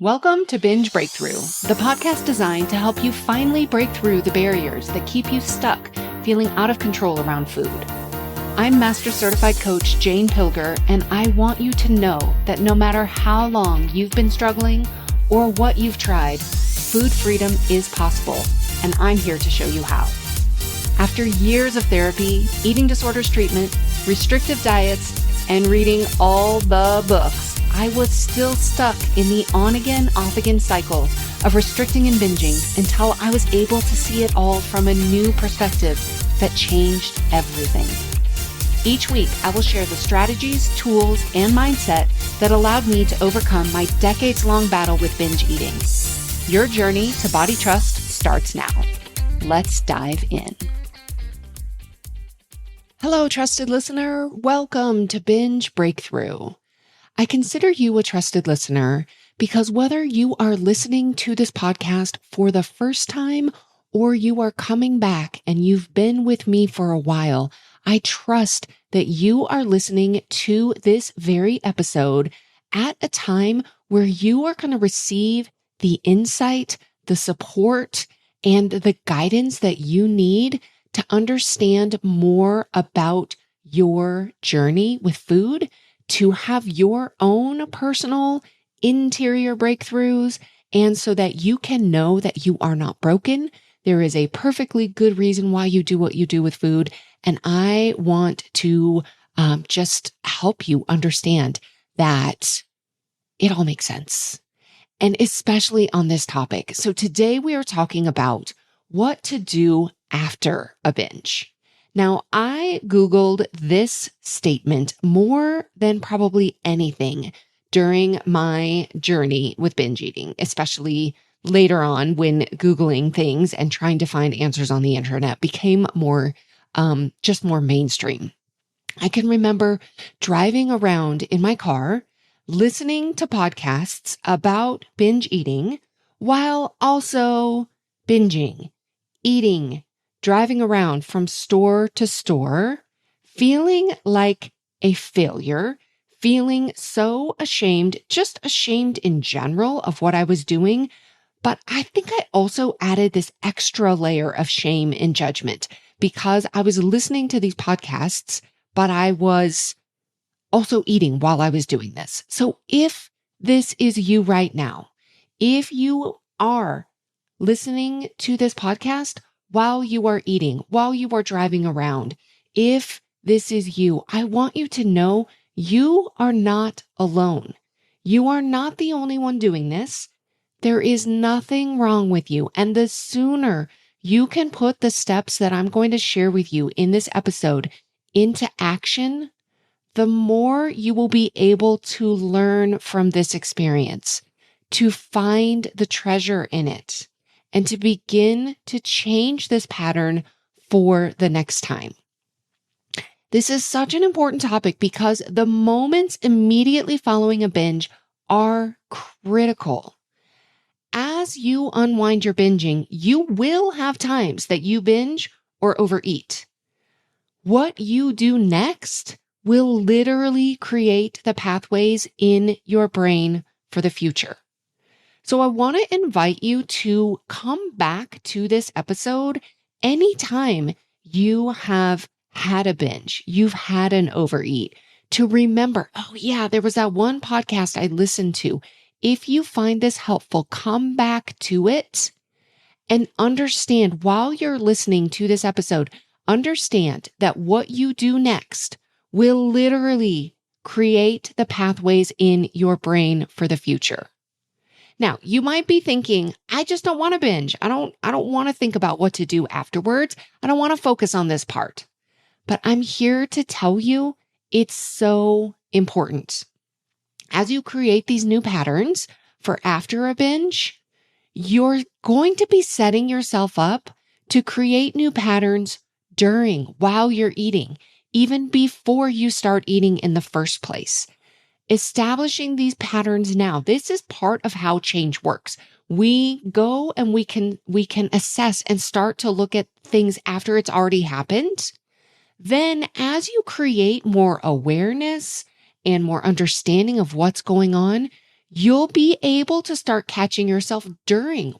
Welcome to Binge Breakthrough, the podcast designed to help you finally break through the barriers that keep you stuck, feeling out of control around food. I'm Master Certified Coach Jane Pilger, and I want you to know that no matter how long you've been struggling or what you've tried, food freedom is possible, and I'm here to show you how. After years of therapy, eating disorders treatment, restrictive diets, and reading all the books, I was still stuck in the on-again, off-again cycle of restricting and binging until I was able to see it all from a new perspective that changed everything. Each week, I will share the strategies, tools, and mindset that allowed me to overcome my decades-long battle with binge eating. Your journey to body trust starts now. Let's dive in. Hello, trusted listener. Welcome to Binge Breakthrough. I consider you a trusted listener because whether you are listening to this podcast for the first time or you are coming back and you've been with me for a while, I trust that you are listening to this very episode at a time where you are going to receive the insight, the support, and the guidance that you need to understand more about your journey with food, to have your own personal interior breakthroughs, and so that you can know that you are not broken. There is a perfectly good reason why you do what you do with food. And I want to just help you understand that it all makes sense. And especially on this topic. So today we are talking about what to do after a binge. Now, I Googled this statement more than probably anything during my journey with binge eating, especially later on when Googling things and trying to find answers on the internet became more, just more mainstream. I can remember driving around in my car, listening to podcasts about binge eating while also binging, eating, driving around from store to store, feeling like a failure, feeling so ashamed, just ashamed in general of what I was doing. But I think I also added this extra layer of shame and judgment because I was listening to these podcasts, but I was also eating while I was doing this. So if this is you right now, if you are listening to this podcast while you are eating, while you are driving around, if this is you, I want you to know you are not alone. You are not the only one doing this. There is nothing wrong with you. And the sooner you can put the steps that I'm going to share with you in this episode into action, the more you will be able to learn from this experience, to find the treasure in it, and to begin to change this pattern for the next time. This is such an important topic because the moments immediately following a binge are critical. As you unwind your binging, you will have times that you binge or overeat. What you do next will literally create the pathways in your brain for the future. So I want to invite you to come back to this episode anytime you have had a binge, you've had an overeat, to remember, oh yeah, there was that one podcast I listened to. If you find this helpful, come back to it and understand while you're listening to this episode, understand that what you do next will literally create the pathways in your brain for the future. Now, you might be thinking, I just don't want to binge. I don't want to think about what to do afterwards. I don't want to focus on this part. But I'm here to tell you it's so important. As you create these new patterns for after a binge, you're going to be setting yourself up to create new patterns while you're eating, even before you start eating in the first place. Establishing these patterns now. This is part of how change works. We go and we can assess and start to look at things after it's already happened. Then as you create more awareness and more understanding of what's going on, you'll be able to start catching yourself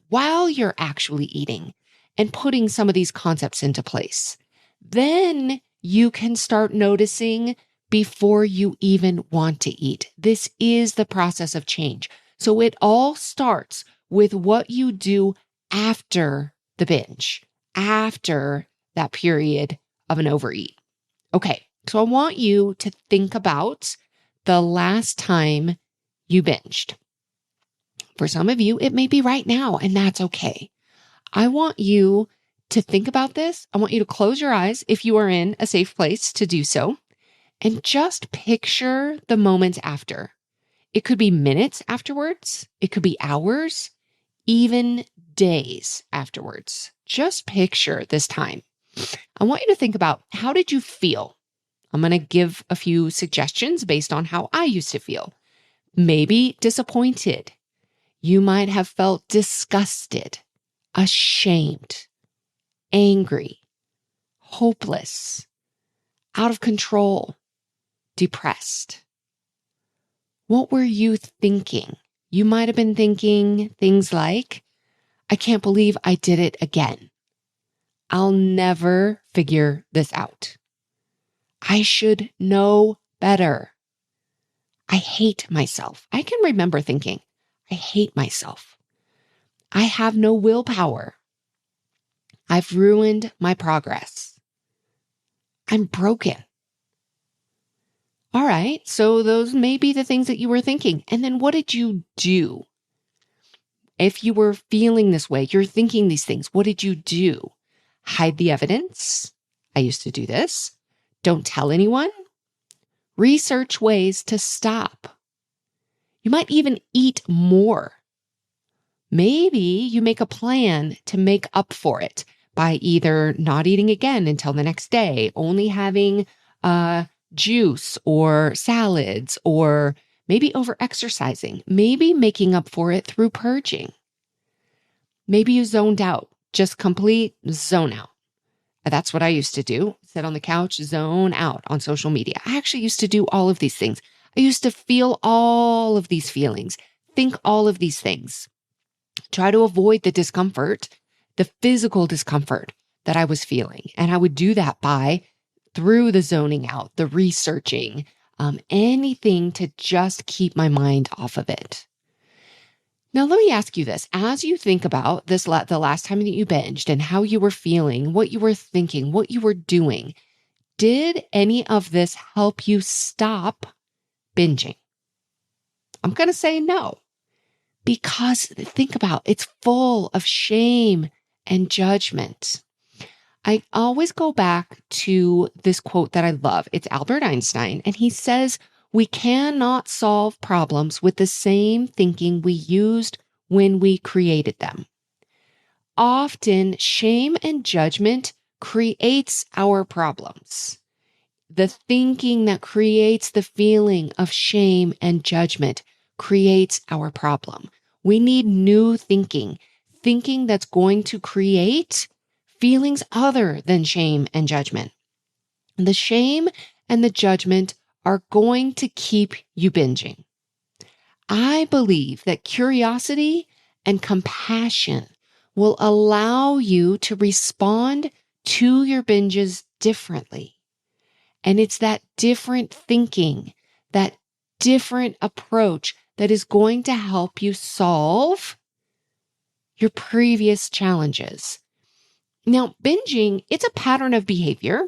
while you're actually eating and putting some of these concepts into place. Then you can start noticing before you even want to eat. This is the process of change. So it all starts with what you do after the binge, after that period of an overeat. Okay, so I want you to think about the last time you binged. For some of you, it may be right now, and that's okay. I want you to think about this. I want you to close your eyes if you are in a safe place to do so, and just picture the moments after. It could be minutes afterwards. It could be hours, even days afterwards. Just picture this time. I want you to think about, how did you feel? I'm going to give a few suggestions based on how I used to feel. Maybe disappointed. You might have felt disgusted, ashamed, angry, hopeless, out of control, depressed. What were you thinking? You might have been thinking things like, I can't believe I did it again. I'll never figure this out. I should know better. I hate myself. I can remember thinking, I hate myself. I have no willpower. I've ruined my progress. I'm broken. All right, so those may be the things that you were thinking. And then what did you do? If you were feeling this way, you're thinking these things, what did you do? Hide the evidence. I used to do this. Don't tell anyone. Research ways to stop. You might even eat more. Maybe you make a plan to make up for it by either not eating again until the next day, only having juice or salads, or maybe over-exercising, maybe making up for it through purging. Maybe you zoned out, just complete zone out. That's what I used to do. Sit on the couch, zone out on social media. I actually used to do all of these things. I used to feel all of these feelings, think all of these things, try to avoid the discomfort, the physical discomfort that I was feeling. And I would do that through the zoning out, the researching, anything to just keep my mind off of it. Now, let me ask you this. As you think about this, the last time that you binged and how you were feeling, what you were thinking, what you were doing, did any of this help you stop binging? I'm going to say no, because think about it's full of shame and judgment. I always go back to this quote that I love. It's Albert Einstein, and he says, we cannot solve problems with the same thinking we used when we created them. Often, shame and judgment creates our problems. The thinking that creates the feeling of shame and judgment creates our problem. We need new thinking that's going to create feelings other than shame and judgment. The shame and the judgment are going to keep you binging. I believe that curiosity and compassion will allow you to respond to your binges differently. And it's that different thinking, that different approach that is going to help you solve your previous challenges. Now, binging, it's a pattern of behavior,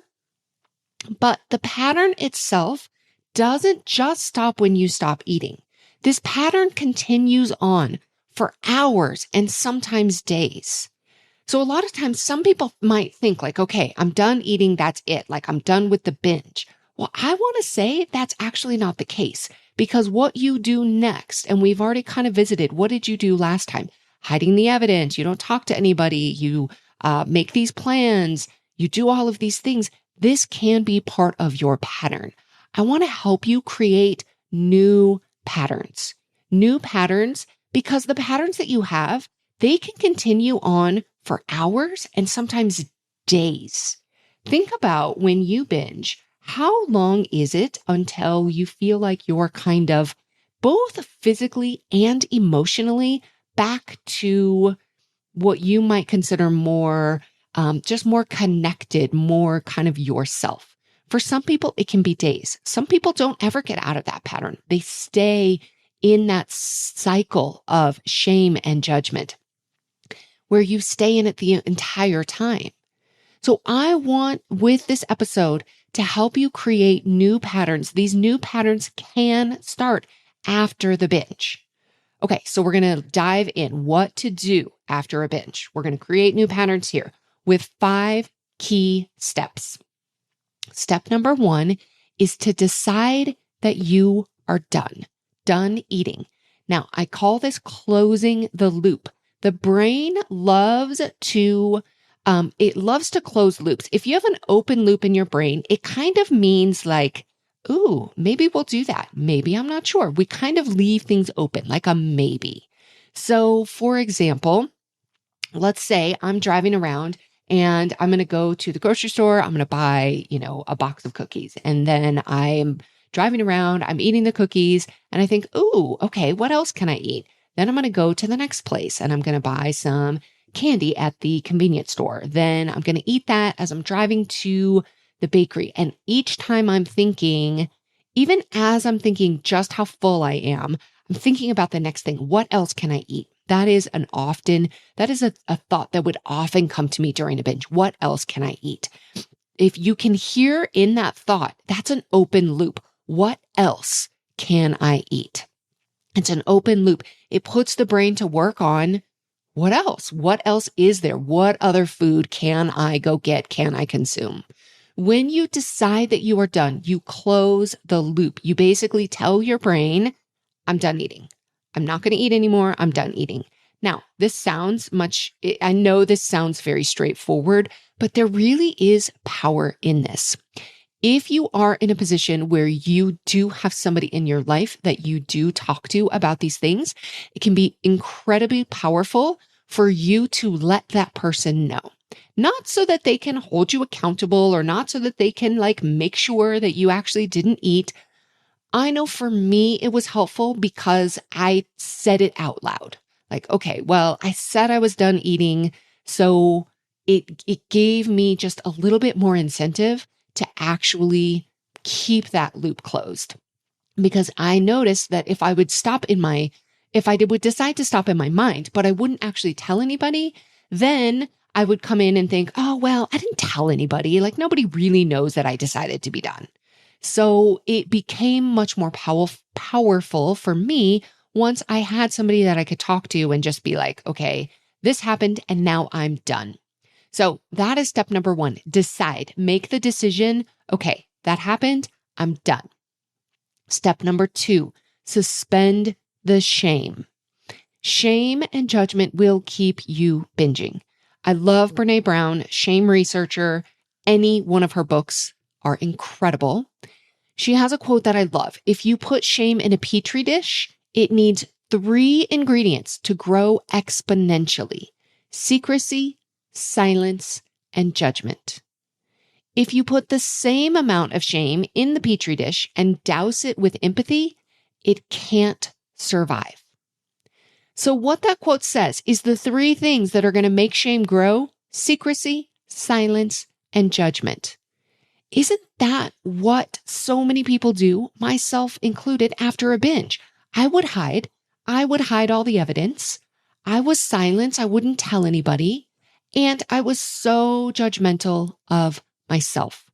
but the pattern itself doesn't just stop when you stop eating. This pattern continues on for hours and sometimes days. So a lot of times, some people might think like, okay, I'm done eating. That's it. Like I'm done with the binge. Well, I want to say that's actually not the case, because what you do next, and we've already kind of visited, what did you do last time? Hiding the evidence. You don't talk to anybody. You make these plans. You do all of these things. This can be part of your pattern. I want to help you create new patterns because the patterns that you have, they can continue on for hours and sometimes days. Think about when you binge, how long is it until you feel like you're kind of both physically and emotionally back to what you might consider more, just more connected, more kind of yourself. For some people, it can be days. Some people don't ever get out of that pattern. They stay in that cycle of shame and judgment where you stay in it the entire time. So I want, with this episode, to help you create new patterns. These new patterns can start after the binge. Okay, so we're going to dive in what to do after a binge. We're going to create new patterns here with 5 key steps. Step number 1 is to decide that you are done eating. Now, I call this closing the loop. The brain loves to close loops. If you have an open loop in your brain, it kind of means like, ooh, maybe we'll do that. Maybe, I'm not sure. We kind of leave things open, like a maybe. So for example, let's say I'm driving around and I'm going to go to the grocery store. I'm going to buy, a box of cookies. And then I'm driving around, I'm eating the cookies and I think, ooh, okay, what else can I eat? Then I'm going to go to the next place and I'm going to buy some candy at the convenience store. Then I'm going to eat that as I'm driving to the bakery. And each time I'm thinking, even as I'm thinking just how full I am, I'm thinking about the next thing. What else can I eat? That is a thought that would often come to me during a binge. What else can I eat? If you can hear in that thought, that's an open loop. What else can I eat? It's an open loop. It puts the brain to work on what else? What else is there? What other food can I go get? Can I consume? When you decide that you are done, you close the loop. You basically tell your brain, I'm done eating. I'm not going to eat anymore. I'm done eating. Now, I know this sounds very straightforward, but there really is power in this. If you are in a position where you do have somebody in your life that you do talk to about these things, it can be incredibly powerful for you to let that person know. Not so that they can hold you accountable or not so that they can make sure that you actually didn't eat. I know for me, it was helpful because I said it out loud. Okay, well, I said I was done eating. So it gave me just a little bit more incentive to actually keep that loop closed. Because I noticed that if I would would decide to stop in my mind, but I wouldn't actually tell anybody, then I would come in and think, oh, well, I didn't tell anybody. Nobody really knows that I decided to be done. So it became much more powerful for me once I had somebody that I could talk to and just be like, okay, this happened and now I'm done. So that is step number 1. Decide, make the decision. Okay, that happened. I'm done. Step number 2, suspend the shame. Shame and judgment will keep you binging. I love Brene Brown, shame researcher. Any one of her books are incredible. She has a quote that I love. If you put shame in a petri dish, it needs 3 ingredients to grow exponentially: secrecy, silence, and judgment. If you put the same amount of shame in the petri dish and douse it with empathy, it can't survive. So what that quote says is the 3 things that are going to make shame grow: secrecy, silence, and judgment. Isn't that what so many people do, myself included, after a binge? I would hide all the evidence. I was silent. I wouldn't tell anybody. And I was so judgmental of myself.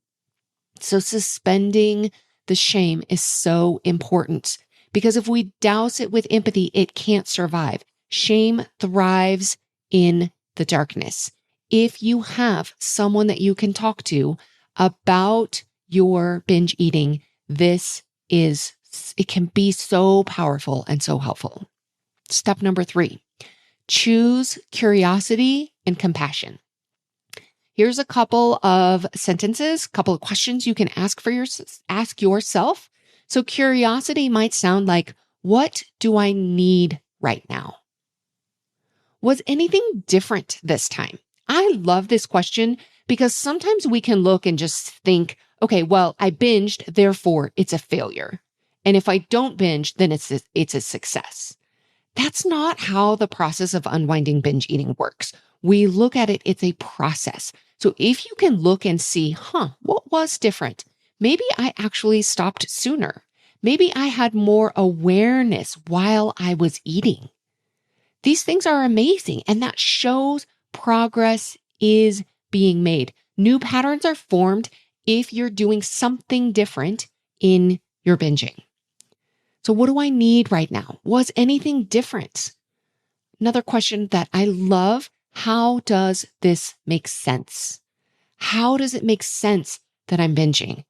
So suspending the shame is so important because if we douse it with empathy, it can't survive. Shame thrives in the darkness. If you have someone that you can talk to about your binge eating, it can be so powerful and so helpful. Step number 3, choose curiosity and compassion. Here's a couple of sentences, couple of questions you can ask yourself. So curiosity might sound like, what do I need right now? Was anything different this time? I love this question because sometimes we can look and just think, okay, well, I binged, therefore it's a failure. And if I don't binge, then it's a success. That's not how the process of unwinding binge eating works. We look at it, it's a process. So if you can look and see, what was different? Maybe I actually stopped sooner. Maybe I had more awareness while I was eating. These things are amazing, and that shows progress is being made. New patterns are formed if you're doing something different in your binging. So what do I need right now? Was anything different? Another question that I love, how does this make sense? How does it make sense that I'm binging?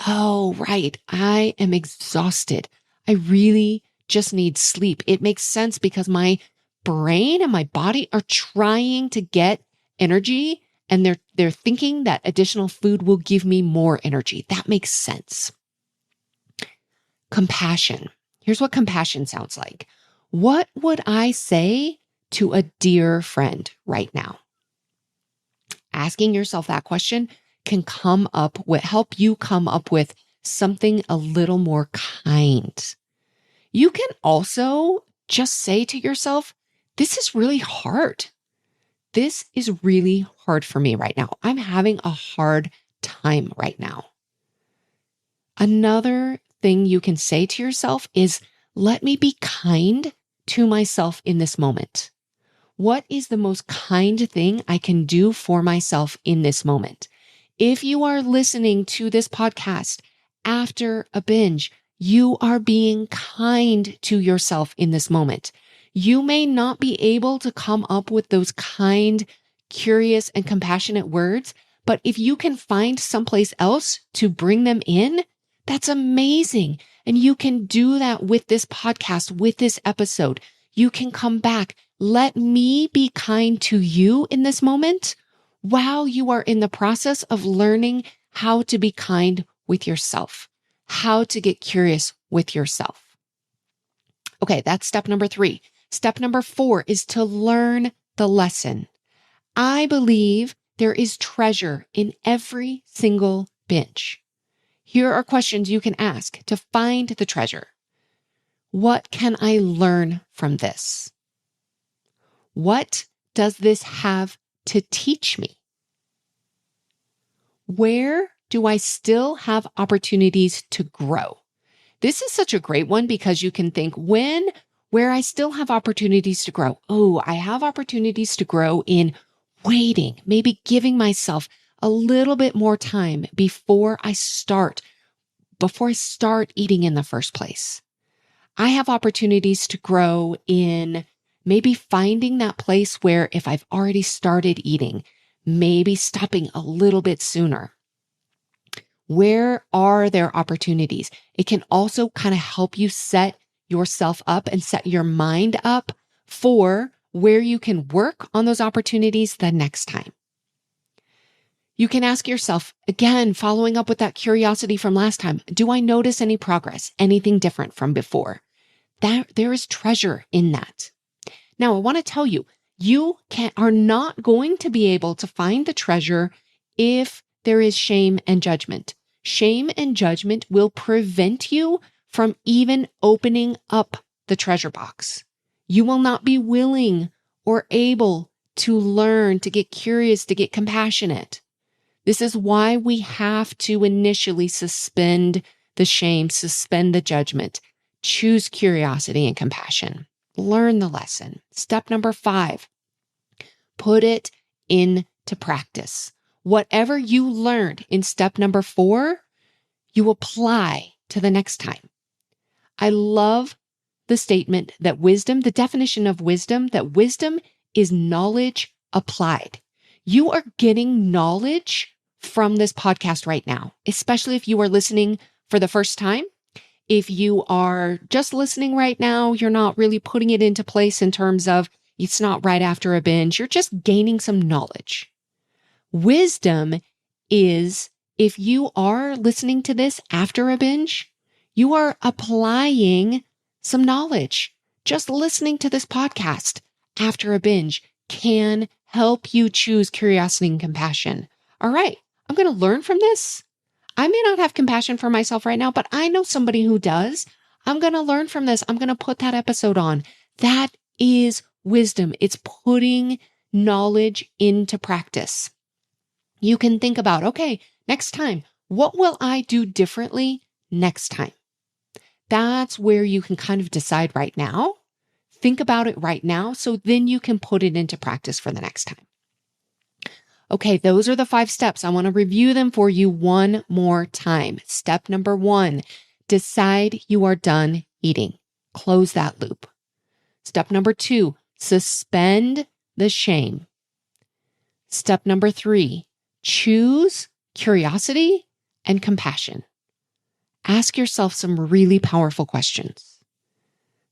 Oh, right. I am exhausted. I really just need sleep. It makes sense because my brain and my body are trying to get energy, and they're thinking that additional food will give me more energy. That makes sense. Compassion. Here's what compassion sounds like. What would I say to a dear friend right now? Asking yourself that question can help you come up with something a little more kind. You can also just say to yourself, this is really hard. This is really hard for me right now. I'm having a hard time right now. Another thing you can say to yourself is, let me be kind to myself in this moment. What is the most kind thing I can do for myself in this moment? If you are listening to this podcast after a binge, you are being kind to yourself in this moment. You may not be able to come up with those kind, curious, and compassionate words, but if you can find someplace else to bring them in, that's amazing. And you can do that with this podcast, with this episode. You can come back. Let me be kind to you in this moment while you are in the process of learning how to be kind with yourself, how to get curious with yourself. Okay, that's step number 3. Step number 4 is to learn the lesson. I believe there is treasure in every single binge. Here are questions you can ask to find the treasure. What can I learn from this? What does this have to teach me? Where do I still have opportunities to grow? This is such a great one because you can think where I still have opportunities to grow. Oh, I have opportunities to grow in waiting, maybe giving myself a little bit more time before I start eating in the first place. I have opportunities to grow in maybe finding that place where if I've already started eating, maybe stopping a little bit sooner. Where are there opportunities? It can also kind of help you set yourself up and set your mind up for where you can work on those opportunities the next time. You can ask yourself, again, following up with that curiosity from last time, do I notice any progress, anything different from before? There is treasure in that. Now, I want to tell you, are not going to be able to find the treasure if there is shame and judgment. Shame and judgment will prevent you from even opening up the treasure box. You will not be willing or able to learn, to get curious, to get compassionate. This is why we have to initially suspend the shame, suspend the judgment, choose curiosity and compassion. Learn the lesson. Step number 5, put it into practice. Whatever you learned in step number 4, you apply to the next time. I love the statement that the definition of wisdom, that wisdom is knowledge applied. You are getting knowledge from this podcast right now, especially if you are listening for the first time. If you are just listening right now, you're not really putting it into place in terms of it's not right after a binge. You're just gaining some knowledge. Wisdom is if you are listening to this after a binge, you are applying some knowledge. Just listening to this podcast after a binge can help you choose curiosity and compassion. All right, I'm going to learn from this. I may not have compassion for myself right now, but I know somebody who does. I'm going to learn from this. I'm going to put that episode on. That is wisdom. It's putting knowledge into practice. You can think about, okay, next time, what will I do differently next time? That's where you can kind of decide right now. Think about it right now, so then you can put it into practice for the next time. Okay, those are the 5 steps. I want to review them for you one more time. Step number 1, decide you are done eating. Close that loop. Step number 2, suspend the shame. Step number 3, choose curiosity and compassion. Ask yourself some really powerful questions.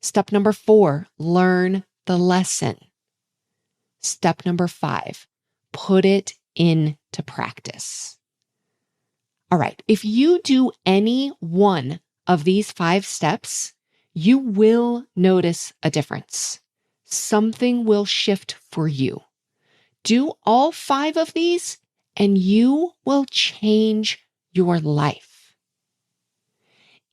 Step number 4, learn the lesson. Step number 5, put it into practice. All right, if you do any one of these 5 steps, you will notice a difference. Something will shift for you. Do all 5 of these, and you will change your life.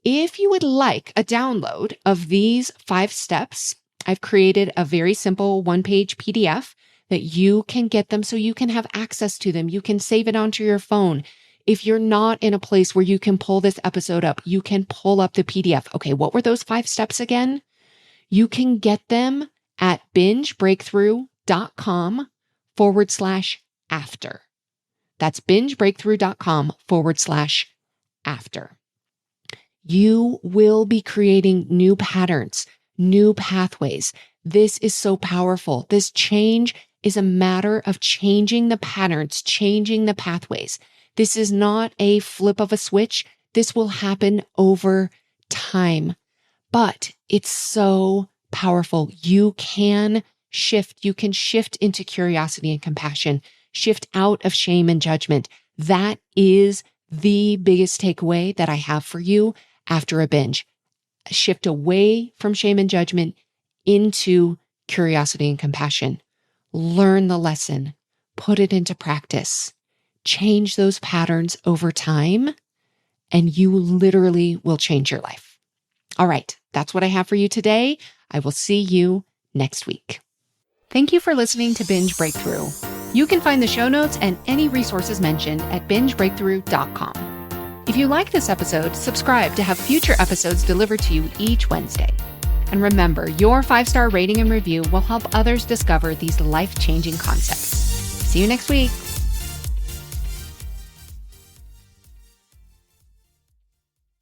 If you would like a download of these 5 steps, I've created a very simple 1-page PDF that you can get them so you can have access to them. You can save it onto your phone. If you're not in a place where you can pull this episode up, you can pull up the PDF. Okay, what were those 5 steps again? You can get them at bingebreakthrough.com/after. That's bingebreakthrough.com/after. You will be creating new patterns, new pathways. This is so powerful. This change is a matter of changing the patterns, changing the pathways. This is not a flip of a switch. This will happen over time, but it's so powerful. You can shift. You can shift into curiosity and compassion, shift out of shame and judgment. That is the biggest takeaway that I have for you after a binge. Shift away from shame and judgment into curiosity and compassion. Learn the lesson, put it into practice, change those patterns over time, and you literally will change your life. All right, that's what I have for you today. I will see you next week. Thank you for listening to Binge Breakthrough. You can find the show notes and any resources mentioned at bingebreakthrough.com. If you like this episode, subscribe to have future episodes delivered to you each Wednesday. And remember, your 5-star rating and review will help others discover these life-changing concepts. See you next week.